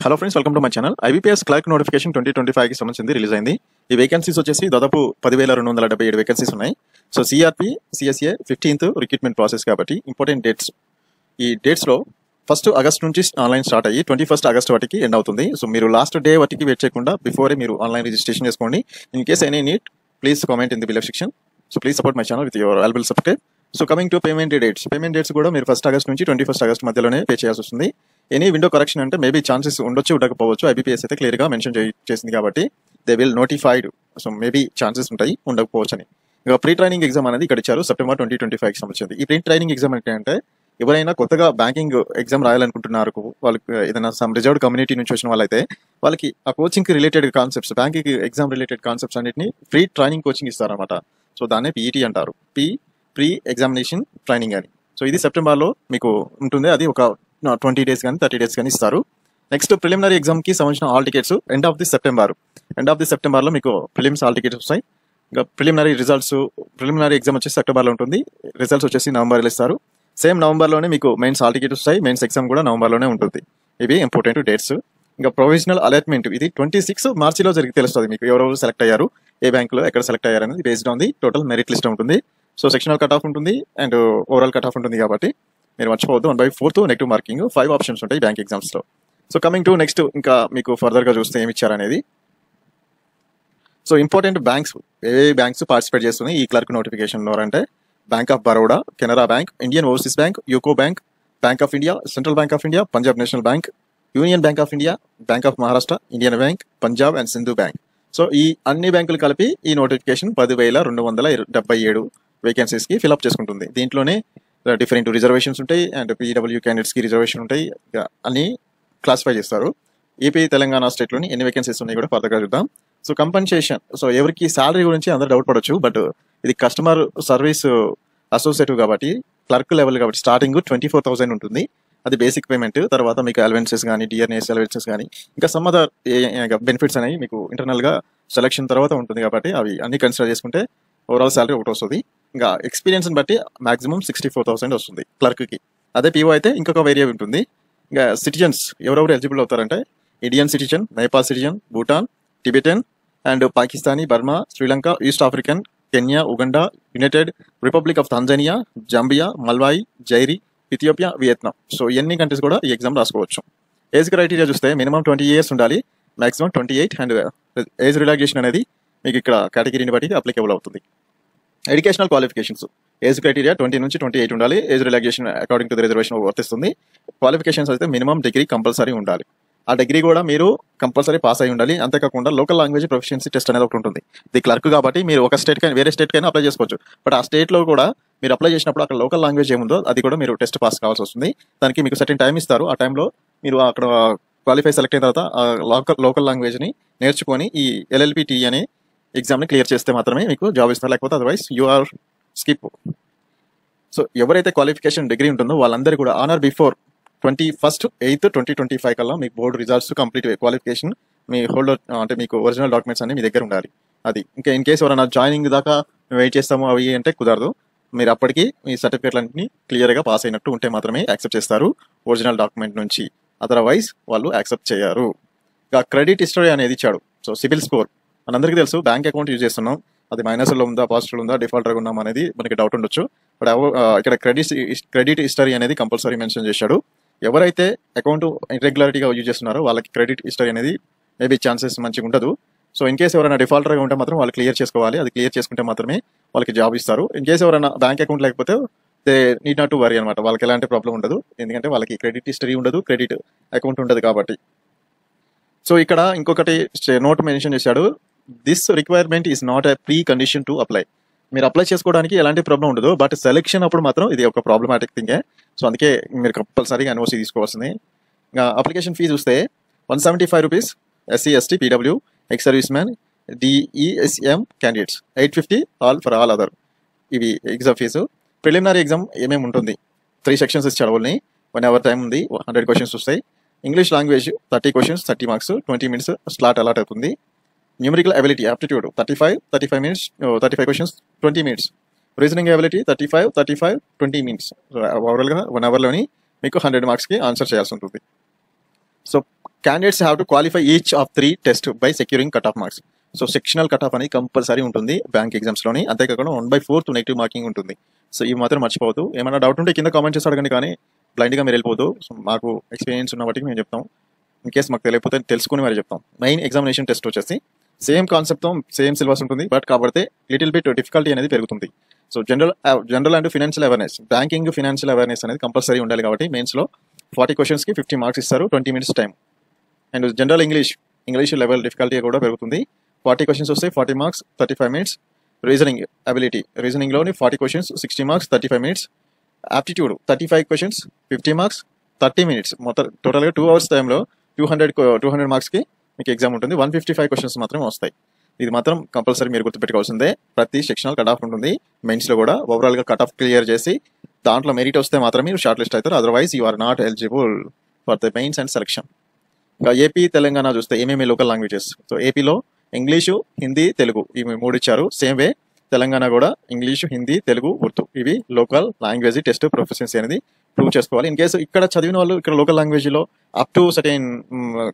Hello friends, welcome to my channel. IBPS clerk notification 2025కి సంబంధించింది release అయింది. ఈ వేకెన్సీస్ వచ్చేసి దాదాపు 10,277 వేకెన్సీస్ ఉన్నాయి. So CRP CSA 15th recruitment process కాబట్టి ఇంపార్టెంట్ డేట్స్. ఈ డేట్స్లో 1st ఆగస్ట్ నుంచి ఆన్లైన్ స్టార్ట్ అయ్యి 21st ఆగస్ట్ వాటికి ఎండ్ అవుతుంది. సో మీరు లాస్ట్ డే వాటికి వెయిట్ చేయకుండా బిఫోరే మీరు ఆన్లైన్ రిజిస్ట్రేషన్ చేసుకోండి. In case any need please comment in the below section. So please support my channel with your valuable subscribe. So coming to payment dates కూడా మీరు 1st August నుంచి 21st August మధ్యలోనే pay చేయాల్సి వస్తుంది. Any window correction అంటే maybe chances ఉండొచ్చు, ఉండకపోవచ్చు. IBPS అయితే క్లియర్గా మెన్షన్ చేసింది కాబట్టి they will notified. So maybe chances ఉంటాయి, ఉండకపోవచ్చు అని. ఇక ప్రీ ట్రైనింగ్ ఎగ్జామ్ అనేది ఇక్కడ ఇచ్చారు సెప్టెంబర్ 2025కి సంబంధించింది. ఈ ప్రీ ట్రైనింగ్ ఎగ్జామ్ ఏంటంటే ఎవరైనా కొత్తగా బ్యాంకింగ్ ఎగ్జామ్ రాయాలనుకుంటున్నారు, వాళ్ళకి ఏదైనా సమ్ రిజర్వ్డ్ కమ్యూనిటీ నుంచి వచ్చిన వాళ్ళైతే వాళ్ళకి ఆ కోచింగ్కి related concepts, banking exam related concepts అన్నింటినీ ఫ్రీ ట్రైనింగ్ కోచింగ్ ఇస్తారనమాట. సో దాన్నే పీఈటీ అంటారు, ప్రీ ఎగ్జామినేషన్ ట్రైనింగ్ అని. సో ఇది సెప్టెంబర్లో మీకు ఉంటుంది. అది ఒక 20 days కానీ 30 days కానీ ఇస్తారు. నెక్స్ట్ ప్రిలిమినరీ ఎగ్జామ్కి సంబంధించిన hall tickets end of the సెప్టెంబర్లో మీకు ప్రిలిమ్స్ హాల్ టికెట్స్ వస్తాయి. ఇంకా ప్రిలిమినరీ ఎగ్జామ్ వచ్చేసి సెప్టెంబర్లో ఉంటుంది. రిజల్ట్స్ వచ్చేసి నవంబర్లో ఇస్తారు. సేమ్ నవంబర్లోనే మీకు మెయిన్స్ హాల్ టికెట్స్ వస్తాయి. మెయిన్స్ ఎగ్జామ్ కూడా నవంబర్లోనే ఉంటుంది. ఇవి ఇంపార్టెంట్ డేట్స్. ఇంకా ప్రొవిజనల్ అలాట్మెంట్ ఇది 26 మార్చిలో జరిగి తెలుస్తుంది మీకు ఎవరెవరు సెలెక్ట్ అయ్యారు, ఏ బ్యాంకులో ఎక్కడ సెలెక్ట్ అయ్యారు అనేది based on the total merit list ఉంటుంది. సో సెక్షనల్ కట్ ఆఫ్ ఉంటుంది అండ్ ఓవరాల్ కట్ ఆఫ్ ఉంటుంది కాబట్టి మీరు మర్చిపోవద్దు. 1/4 నెగిటివ్ మార్కింగ్, 5 ఆప్షన్స్ ఉంటాయి బ్యాంక్ ఎగ్జామ్స్లో. సో కమింగ్ టు నెక్స్ట్, ఇంకా మీకు ఫర్దర్గా చూస్తే ఏమి ఇచ్చారనేది. సో ఇంపార్టెంట్ బ్యాంక్స్, ఏ బ్యాంక్స్ పార్టిసిపేట్ చేస్తున్నాయి ఈ క్లర్క్ నోటిఫికేషన్లో అంటే bank of Baroda, Canara bank, Indian Overseas bank, UCO bank, bank of India, central Bank of India, Punjab national bank, union Bank of India, bank of Maharashtra, Indian bank, Punjab and Sindhu bank. So ఈ అన్ని బ్యాంకులు కలిపి ఈ notification 10,277 వేకెన్సీస్కి fill up చేసుకుంటుంది. దీంట్లోనే different reservations ఉంటాయి and PW క్యాండిడేట్స్కి reservation ఉంటాయి. అన్ని క్లాసిఫై చేస్తారు. ఏపీ తెలంగాణ స్టేట్లోని ఎన్ని వేకెన్సీస్ ఉన్నాయి కూడా ఫర్దర్గా చూద్దాం. సో కంపెన్సేషన్, సో ఎవరికి శాలరీ గురించి అందరూ డౌట్ పడవచ్చు, బట్ ఇది కస్టమర్ సర్వీస్ అసోసియేటివ్ కాబట్టి క్లర్క్ లెవెల్ కాబట్టి స్టార్టింగ్ 24,000 ఉంటుంది. అది బేసిక్ పేమెంట్. తర్వాత మీకు అలవెన్సెస్ కానీ, డిఆర్ఎస్ అలవెన్సెస్ కానీ, ఇంకా సమ్ అదర్ బెనిఫిట్స్ అనేవి మీకు ఇంటర్నల్గా సెలక్షన్ తర్వాత ఉంటుంది కాబట్టి అవి అన్ని కన్సిడర్ చేసుకుంటే ఓవరాల్ శాలరీ ఒకటి వస్తుంది. ఇంకా ఎక్స్పీరియన్స్ని బట్టి మాక్సిమం 64,000 వస్తుంది క్లర్క్కి. అదే పీఓ అయితే ఇంకొక వేరియబుల్ ఉంటుంది. ఇంకా సిటిజన్స్ ఎవరెవరు ఎలిజిబుల్ అవుతారంటే Indian citizen, Nepal citizen, Bhutan, Tibetan and Pakistani, Burma, Sri Lanka, East African, Kenya, Uganda, United Republic of Tanzania, Zambia, Malawi, Zaire, Ethiopia, Vietnam. So ఎన్ని కంట్రీస్ కూడా ఈ ఎగ్జామ్ రాసుకోవచ్చు. ఏజ్ క్రైటీరియా చూస్తే మినిమం 20 years ఉండాలి, మాక్సిమం 28 అండ్ ఏజ్ రిలాక్సేషన్ అనేది మీకు ఇక్కడ కేటగిరీని బట్టి అప్లికేబుల్ అవుతుంది. ఎడ్యుకేషనల్ క్వాలిఫికేషన్స్ ఏజ్ క్రైటీరియా 20 నుంచి 28 ఉండాలి. Age relaxation according to the reservation వర్తిస్తుంది. క్వాలిఫికేషన్స్ అయితే మినిమం డిగ్రీ కంపల్సరీ ఉండాలి. ఆ డిగ్రీ కూడా మీరు కంపల్సరీ పాస్ అయి ఉండాలి. అంతేకాకుండా లోకల్ లాంగ్వేజ్ ప్రొఫిషియన్సీ టెస్ట్ అనేది ఒకటి ఉంటుంది. ఇది క్లర్క్ కాబట్టి మీరు ఒక స్టేట్కైనా వేరే స్టేట్కైనా అప్లై చేసుకోవచ్చు. బట్ ఆ స్టేట్లో కూడా మీరు అప్లై చేసినప్పుడు అక్కడ లోకల్ లాంగ్వేజ్ ఏముందో అది కూడా మీరు టెస్ట్ పాస్ కావాల్సి వస్తుంది. దానికి మీకు సర్టెన్ టైం ఇస్తారు. ఆ టైంలో మీరు అక్కడ క్వాలిఫై సెలెక్ట్ అయిన తర్వాత లోకల్ లాంగ్వేజ్ని నేర్చుకొని ఈ ఎల్ఎల్పిటి అనే ఎగ్జామ్ని క్లియర్ చేస్తే మాత్రమే మీకు జాబ్ ఇస్తారు, లేకపోతే otherwise you are skip. So ఎవరైతే క్వాలిఫికేషన్ డిగ్రీ ఉంటుందో వాళ్ళందరూ కూడా ఆనర్ బిఫోర్ 21st 8th 2025 కల్లా మీకు బోర్డు రిజల్ట్స్ కంప్లీట్ క్వాలిఫికేషన్ మీ హోల్డర్ అంటే మీకు ఒరిజినల్ డాక్యుమెంట్స్ అన్ని మీ దగ్గర ఉండాలి. అది ఇంకా ఇన్ కేసు ఎవరైనా జాయినింగ్ దాకా మేము వెయిట్ చేస్తాము అవి అంటే కుదరదు. మీరు అప్పటికి మీ సర్టిఫికేట్లన్నీ క్లియర్గా పాస్ అయినట్టు ఉంటే మాత్రమే యాక్సెప్ట్ చేస్తారు ఒరిజినల్ డాక్యుమెంట్ నుంచి, అదర్వైజ్ వాళ్ళు యాక్సెప్ట్ చేయరు. ఇంకా క్రెడిట్ హిస్టరీ అనేది ఇచ్చాడు. సో సిబిల్ స్కోర్ మనందరికీ తెలుసు, బ్యాంక్ అకౌంట్ యూజ్ చేస్తున్నాం, అది మైనస్లో ఉందా, పాజిటివ్లో ఉందా, డిఫాల్టర్గా ఉన్నాం అనేది మనకి డౌట్ ఉండొచ్చు. బట్ ఇక్కడ క్రెడిట్ హిస్టరీ అనేది కంపల్సరీ మెన్షన్ చేశాడు. ఎవరైతే అకౌంట్ ఇర్రెగ్యులారిటీగా యూజ్ చేస్తున్నారో వాళ్ళకి క్రెడిట్ హిస్టరీ అనేది మేబీ ఛాన్సెస్ మంచిగా ఉండదు. సో ఇన్ కేసు ఎవరైనా డిఫాల్టర్గా ఉంటే మాత్రం వాళ్ళు క్లియర్ చేసుకోవాలి. అది క్లియర్ చేసుకుంటే మాత్రమే వాళ్ళకి జాబ్ ఇస్తారు. ఇన్ కేసు ఎవరైనా బ్యాంక్ అకౌంట్ లేకపోతే they need not to worry అనమాట. వాళ్ళకి ఎలాంటి ప్రాబ్లం ఉండదు, ఎందుకంటే వాళ్ళకి క్రెడిట్ హిస్టరీ ఉండదు, క్రెడిట్ అకౌంట్ ఉండదు కాబట్టి. సో ఇక్కడ ఇంకొకటి నోట్ మెన్షన్ చేశాడు, this requirement is not a pre condition to apply. మీరు అప్లై చేసుకోవడానికి ఎలాంటి ప్రాబ్లం ఉండదు, బట్ సెలెక్షన్ అప్పుడు మాత్రం ఇది ఒక ప్రాబ్లమాటిక్ థింగే. సో అందుకే మీరు కంపల్సరీగా ఎన్ఓసి తీసుకోవాల్సింది. ఇంకా అప్లికేషన్ ఫీజు చూస్తే 175 rupees SC, ST, PW, ex service man, DESM candidates, 850 for all other. ఇవి ఎగ్జామ్ ఫీజు. ప్రిలిమినరీ ఎగ్జామ్ ఏమేమి ఉంటుంది, 3 sections ఇచ్చాడు. వాళ్ళని 1 hour టైం ఉంది, 100 questions వస్తాయి. English language 30 questions, 30 marks, 20 minutes slot allot అవుతుంది. Numerical ability aptitude 35 minutes, 35 questions, 20 minutes. Reasoning ability 35, 20 minutes. ఓవరాల్గా 1 hourలోని మీకు 100 marksకి ఆన్సర్ చేయాల్సి ఉంటుంది. So candidates have to qualify each of 3 test by securing cut off marks. So sectional cut off అనేది compulsory ఉంటుంది bank ఎగ్జామ్స్లోని. అంతేకాకుండా 1/4 negative marking ఉంటుంది. So ఇవి మాత్రం మర్చిపోవద్దు. ఏమైనా డౌట్ ఉంటే కింద కామెంట్ చేసి అడగండి, కానీ బ్లైండ్గా మీరు వెళ్ళిపోదు. సో మాకు ఎక్స్పీరియన్స్ ఉన్న వాటికి మేము చెప్తాం. ఇన్ కేస్ మాకు తెలియకపోతే తెలుసుకుని మరి చెప్తాం. మెయిన్ ఎగ్జామినేషన్ టెస్ట్ వచ్చేసి సేమ్ కాన్సెప్ట్తో సేమ్ సిలబస్ ఉంటుంది, బట్ కాబట్టి లిటిల్ బిట్ డిఫికల్టీ అనేది పెరుగుతుంది. So general and financial awareness, banking financial awareness అనేది కంపల్సరీ ఉండాలి. కాబట్టి మెయిన్స్లో 40 క్వశ్చన్స్కి 50 మార్క్స్ ఇస్తారు, 20 minutes time. And general English level difficulty కూడా పెరుగుతుంది. 40 క్వశ్చన్స్ వస్తాయి, 40 మార్క్స్, 35 మినిట్స్. రీజనింగ్లోని 40 questions, 60 marks, 35 minutes. Aptitude 35 questions, 50 marks, 30 minutes. మొత్తం టోటల్గా 2 అవర్స్ టైంలో 200 మార్క్స్కి మీకు ఎగ్జామ్ ఉంటుంది. 155 క్వశ్చన్స్ మాత్రమే వస్తాయి. ఇది మాత్రం కంపల్సరీ మీరు గుర్తుపెట్టుకోవాల్సిందే. ప్రతి సెక్షనల్ కట్ ఆఫ్ ఉంటుంది. మెయిన్స్లో కూడా ఓవరాల్గా కట్ ఆఫ్ క్లియర్ చేసి దాంట్లో మెరిట్ వస్తే మాత్రమే మీరు షార్ట్ లిస్ట్ అవుతారు. Otherwise you are not eligible for the mains and selection. ఇంకా ఏపీ తెలంగాణ చూస్తే ఏమేమి లోకల్ లాంగ్వేజెస్. సో ఏపీలో ఇంగ్లీషు, హిందీ, తెలుగు ఇవి 3 ఇచ్చారు. సేమ్ వే తెలంగాణ కూడా ఇంగ్లీషు, హిందీ, తెలుగు, ఉర్దూ ఇవి లోకల్ లాంగ్వేజ్ టెస్ట్ ప్రొఫెషన్సీ అనేది ప్రూవ్ చేసుకోవాలి. ఇన్ కేసు ఇక్కడ చదివిన వాళ్ళు ఇక్కడ లోకల్ లాంగ్వేజ్లో అప్ టు సర్టెన్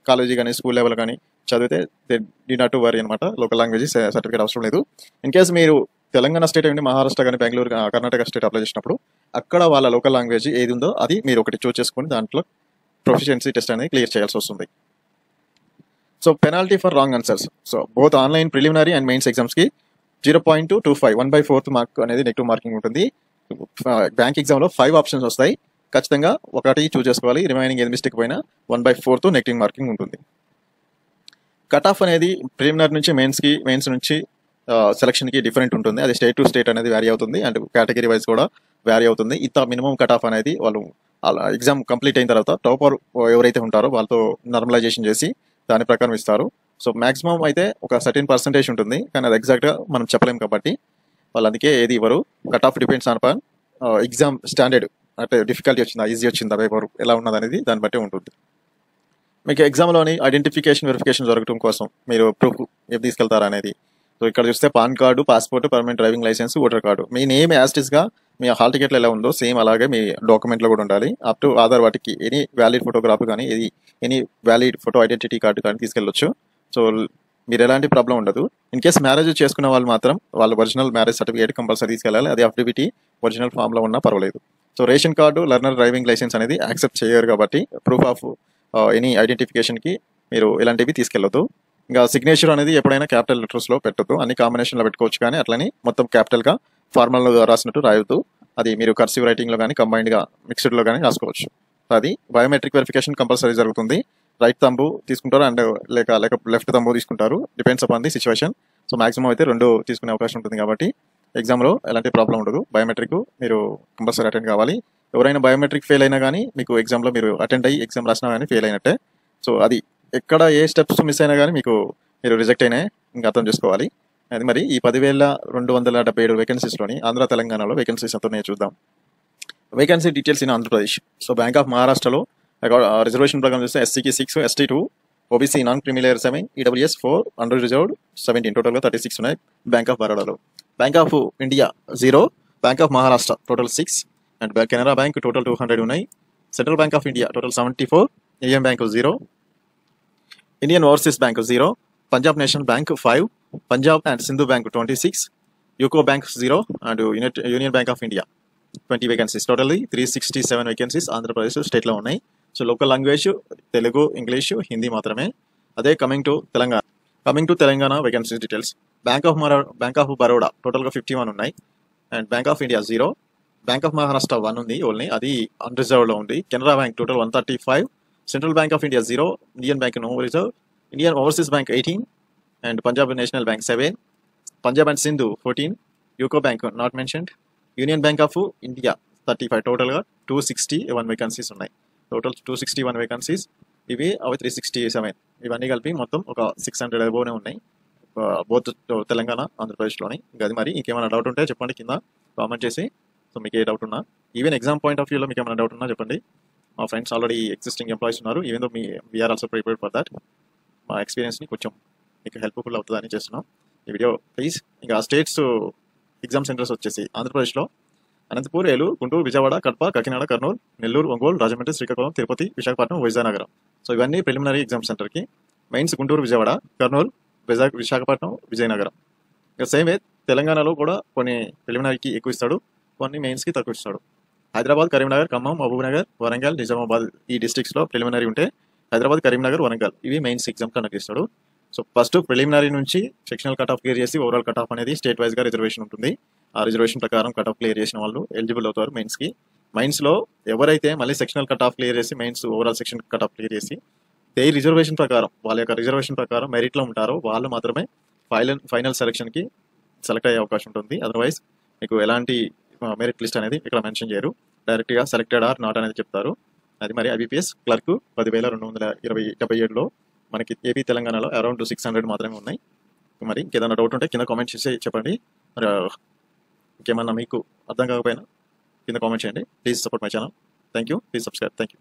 కాలేజీ కానీ స్కూల్ లెవెల్ కానీ చదివితే they did not to worry అనమాట. లోకల్ లాంగ్వేజ్ సర్టిఫికేట్ అవసరం లేదు. ఇన్ కేసు మీరు తెలంగాణ స్టేట్ అండి, మహారాష్ట్ర కానీ బెంగళూరు కర్ణాటక స్టేట్ అప్లై చేసినప్పుడు అక్కడ వాళ్ళ లోకల్ లాంగ్వేజ్ ఏది ఉందో అది మీరు ఒకటి చూస్ చేసుకొని దాంట్లో ప్రొఫిషియన్సీ టెస్ట్ అనేది క్లియర్ చేయాల్సి వస్తుంది. So penalty for wrong answers. So both online preliminary and mains ఎగ్జామ్స్కి 0.25 1/4 మార్క్ అనేది నెగిటివ్ మార్కింగ్ ఉంటుంది. బ్యాంక్ ఎగ్జామ్లో 5 ఆప్షన్స్ వస్తాయి. ఖచ్చితంగా ఒకటి చూస్ చేసుకోవాలి. రిమైనింగ్ ఏది మిస్టేక్ పోయినా 1/4 నెగిటివ్ మార్కింగ్ ఉంటుంది. కట్ ఆఫ్ అనేది ప్రిలిమినరీ నుంచి మెయిన్స్ నుంచి సెలక్షన్కి డిఫరెంట్ ఉంటుంది. అది స్టేట్ టు స్టేట్ అనేది వ్యారీ అవుతుంది అండ్ కేటగిరీ వైజ్ కూడా వ్యారీ అవుతుంది. ఇంత మినిమం కట్ ఆఫ్ అనేది వాళ్ళు ఎగ్జామ్ కంప్లీట్ అయిన తర్వాత టాపర్ ఎవరైతే ఉంటారో వాళ్ళతో నార్మలైజేషన్ చేసి దాని ప్రకారం ఇస్తారు. సో మ్యాక్సిమం అయితే ఒక సర్టెన్ పర్సంటేజ్ ఉంటుంది, కానీ అది ఎగ్జాక్ట్గా మనం చెప్పలేము కాబట్టి వాళ్ళు అందుకే ఏది ఇవ్వరు. Cut off depends on exam standard, అంటే డిఫికల్టీ వచ్చిందా, ఈజీ వచ్చిందా, పేపర్ ఎలా ఉన్నది అనేది దాన్ని బట్టి ఉంటుంది. మీకు ఎగ్జామ్లోని ఐడెంటిఫికేషన్ వెరిఫికేషన్ జరగడం కోసం మీరు ప్రూఫ్ ఏది తీసుకెళ్తారా అనేది. సో ఇక్కడ చూస్తే PAN card, passport, permanent driving licence, voter card. మీ నేమ్ యాస్టిస్గా మీ హాల్ టికెట్లో ఎలా ఉందో సేమ్ అలాగే మీ డాక్యుమెంట్లో కూడా ఉండాలి. అప్ టు ఆధార్ వాటికి ఎనీ వ్యాలిడ్ ఫోటోగ్రాఫ్ కానీ any valid photo identity card కానీ తీసుకెళ్ళొచ్చు. సో మీరు ఎలాంటి ప్రాబ్లం ఉండదు. ఇన్ కేస్ మ్యారేజ్ చేసుకున్న వాళ్ళు మాత్రం వాళ్ళ ఒరిజినల్ మ్యారేజ్ సర్టిఫికేట్ కంపల్సరీ తీసుకెళ్ళాలి. అది అఫిడవిటీ ఒరిజినల్ ఫామ్లో ఉన్నా పర్వాలేదు. So ration card, learner driving licence అనేది యాక్సెప్ట్ చేయరు కాబట్టి ప్రూఫ్ ఆఫ్ ఎనీ ఐడెంటిఫికేషన్కి మీరు ఇలాంటివి తీసుకెళ్ళొద్దు. ఇంకా సిగ్నేచర్ అనేది ఎప్పుడైనా క్యాపిటల్ లెటర్స్లో పెట్టొద్దు. అన్ని కాంబినేషన్లో పెట్టుకోవచ్చు, కానీ అట్లని మొత్తం క్యాపిటల్గా ఫార్మల్లో రాసినట్టు రాయొద్దు. అది మీరు కర్సివ్ రైటింగ్లో కానీ కంబైన్డ్గా మిక్స్డ్లో కానీ రాసుకోవచ్చు. అది బయోమెట్రిక్ వెరిఫికేషన్ కంపల్సరీ జరుగుతుంది. రైట్ తంబు తీసుకుంటారు అండ్ లేక లెఫ్ట్ తంబు తీసుకుంటారు, depends upon the situation. So maximum అయితే 2 తీసుకునే అవకాశం ఉంటుంది కాబట్టి ఎగ్జామ్లో ఎలాంటి ప్రాబ్లం ఉండదు. బయోమెట్రిక్ మీరు కంపల్సరీ అటెండ్ కావాలి. ఎవరైనా బయోమెట్రిక్ ఫెయిల్ అయినా కానీ మీకు ఎగ్జామ్లో మీరు అటెండ్ అయ్యి ఎగ్జామ్ రాసినా కానీ ఫెయిల్ అయినట్టే. సో అది ఎక్కడ ఏ స్టెప్స్ మిస్ అయినా కానీ మీరు రిజెక్ట్ అయినా ఇంకా అర్థం చేసుకోవాలి. అది మరి ఈ 10,277 వేకెన్సీస్లోని ఆంధ్ర తెలంగాణలో వేకెన్సీస్ ఎంత ఉన్నాయో చూద్దాం. Vacancy details in Andhra Pradesh. So bank of మహారాష్ట్రలో రిజర్వేషన్ ప్రకారం చూస్తే ఎస్సీకి 6, ST 2, OBC non creamy layer 7, EWS 4, under reserved 17, టోటల్గా 36 ఉన్నాయి. బ్యాంక్ ఆఫ్ బరోడాలో. Bank of India 0, Bank of Maharashtra total 6 and Canara Bank total 200 ఉన్నాయి. Central Bank of India total 74, Indian bank 0, Indian Overseas bank 0, Punjab national bank 5, Punjab and Sindhu bank 26, UCO Bank 0 and Union Bank of India 20 vacancies. Totally 367 vacancies Andhra Pradesh స్టేట్లో ఉన్నాయి. So local language Telugu, English, Hindi మాత్రమే. అదే coming to Telangana vacancies details. Bank of Baroda టోటల్గా 51 ఉన్నాయి and Bank of India 0, Bank of Maharashtra 1 ఉంది only, అది అన్రిజర్వ్డ్లో ఉంది. Canara Bank total 135, Central Bank of India 0, Indian Bank no reserve, Indian Overseas Bank 18 and Punjab national bank 7, Punjab and Sindhu 14, UCO bank not mentioned, union Bank of India 35. టోటల్గా 261 vacancies ఉన్నాయి. Total 261 vacancies. అవి 367. ఇవన్నీ కలిపి మొత్తం ఒక 600 అబోవ్నే ఉన్నాయి బోత్ తెలంగాణ ఆంధ్రప్రదేశ్లోని. ఇంకా అది మరి ఇంకేమైనా డౌట్ ఉంటే చెప్పండి కింద కామెంట్ చేసి. సో మీకు ఏ డౌట్ ఉన్నా, ఈవెన్ ఎగ్జామ్ పాయింట్ ఆఫ్ వ్యూలో మీకు ఏమైనా డౌట్ ఉన్నా చెప్పండి. మా ఫ్రెండ్స్ ఆల్రెడీ ఎగ్జిస్టింగ్ ఎంప్లాయీస్ ఉన్నారు. Even though we're also prepared for that. మా ఎక్స్పీరియన్స్ని కొంచెం మీకు హెల్ప్ఫుల్ అవుతుందని చేస్తున్నాం ఈ వీడియో. ప్లీజ్ ఇంకా స్టేట్స్ ఎగ్జామ్ సెంటర్స్ వచ్చేసి ఆంధ్రప్రదేశ్లో అనంతపూర్, ఏలూరు, గుంటూరు, విజయవాడ, కడప, కాకినాడ, కర్నూలు, నెల్లూరు, ఒంగోలు, రాజమండ్రి, శ్రీకాకుళం, తిరుపతి, విశాఖపట్నం, విజయనగరం. సో ఇవన్నీ ప్రిలిమినరీ ఎగ్జామ్ సెంటర్కి. మెయిన్స్ గుంటూరు, విజయవాడ, కర్నూలు, విశాఖపట్నం, విజయనగరం. ఇక సేమ్ వే తెలంగాణలో కూడా కొన్ని ప్రిలిమినరీకి ఎక్కువ ఇస్తాడు, కొన్ని మెయిన్స్కి తక్కువ ఇస్తాడు. హైదరాబాద్, కరీంనగర్, ఖమ్మం, మహబూబ్నగర్, వరంగల్, నిజామాబాద్ ఈ డిస్ట్రిక్ట్స్లో ప్రిలిమినరీ ఉంటే హైదరాబాద్, కరీంనగర్, వరంగల్ ఇవి మెయిన్స్ ఎగ్జామ్ కండక్ట్ చేస్తాడు. సో ఫస్ట్ ప్రిలిమినరీ నుంచి సెక్షనల్ కట్ ఆఫ్ క్లియర్ చేసి ఓవరాల్ కట్ ఆఫ్ అనేది స్టేట్ వైజ్గా రిజర్వేషన్ ఉంటుంది. ఆ రిజర్వేషన్ ప్రకారం కట్ ఆఫ్ క్లియర్ చేసిన వాళ్ళు ఎలిజిబుల్ అవుతారు మెయిన్స్కి. మెయిన్స్లో ఎవరైతే మళ్ళీ సెక్షనల్ కట్ ఆఫ్ క్లియర్ చేసి mains overall section cut off clear చేసి రిజర్వేషన్ ప్రకారం వాళ్ళ యొక్క రిజర్వేషన్ ప్రకారం మెరిట్లో ఉంటారో వాళ్ళు మాత్రమే ఫైనల్ సెలక్షన్కి సెలెక్ట్ అయ్యే అవకాశం ఉంటుంది. అదర్వైజ్ మీకు ఎలాంటి మెరిట్ లిస్ట్ అనేది ఇక్కడ మెన్షన్ చేయరు, డైరెక్ట్గా సెలెక్టెడ్ ఆర్ నాట్ అనేది చెప్తారు. అది మరి ఐబీపీఎస్ క్లర్క్ 10,277లో మనకి ఏపీ తెలంగాణలో అరౌండ్ 600 మాత్రమే ఉన్నాయి. మరి ఇంకేదైనా డౌట్ ఉంటే కింద కామెంట్ చేసి చెప్పండి. మరి ఇంకేమన్నా మీకు అర్థం కాకపోయినా కింద కామెంట్ చేయండి. Please support my channel. Thank you. Please subscribe. Thank you.